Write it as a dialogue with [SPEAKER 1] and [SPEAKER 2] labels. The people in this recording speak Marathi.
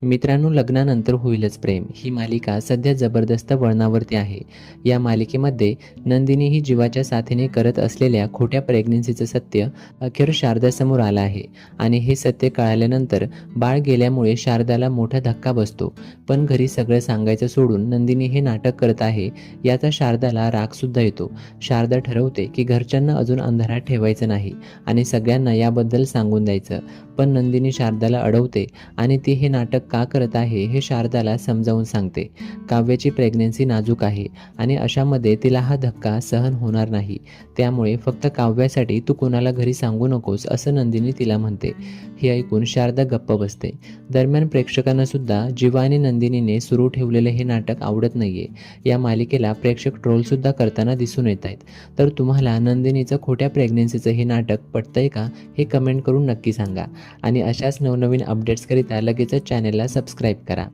[SPEAKER 1] मित्रांनो, लग्नानंतर होईलच प्रेम ही मालिका सध्या जबरदस्त वळणावरती आहे. या मालिकेमध्ये नंदिनी ही जीवाच्या साथीने करत असलेल्या खोट्या प्रेग्नन्सीचं सत्य अखेर शारदासमोर आलं आहे. आणि हे सत्य कळाल्यानंतर बाळ गेल्यामुळे शारदाला मोठा धक्का बसतो. पण घरी सगळं सांगायचं सोडून नंदिनी हे नाटक करत आहे याचा शारदाला रागसुद्धा येतो. शारदा ठरवते की घरच्यांना अजून अंधारात ठेवायचं नाही आणि सगळ्यांना याबद्दल सांगून द्यायचं. पण नंदिनी शारदाला अडवते आणि ती हे नाटक का करत आहे हे शारदाला समजावून सांगते. काव्याची प्रेग्नन्सी नाजूक आहे आणि अशामध्ये तिला हा धक्का सहन होणार नाही. त्यामुळे फक्त काव्यासाठी तू कोणाला घरी सांगू नकोस असं नंदिनी तिला म्हणते. हे ऐकून शारदा गप्प बसते. दरम्यान प्रेक्षकांना सुद्धा जीवा आणि नंदिनीने सुरू ठेवलेले हे नाटक आवडत नाहीये. या मालिकेला प्रेक्षक ट्रोलसुद्धा करताना दिसून येत आहेत. तर तुम्हाला नंदिनीचं खोट्या प्रेग्नन्सीचं हे नाटक पटतंय का हे कमेंट करून नक्की सांगा. आणि अशाच नवनवीन अपडेट्सकरिता लगेचच चॅनेलला सबस्क्राईब करा.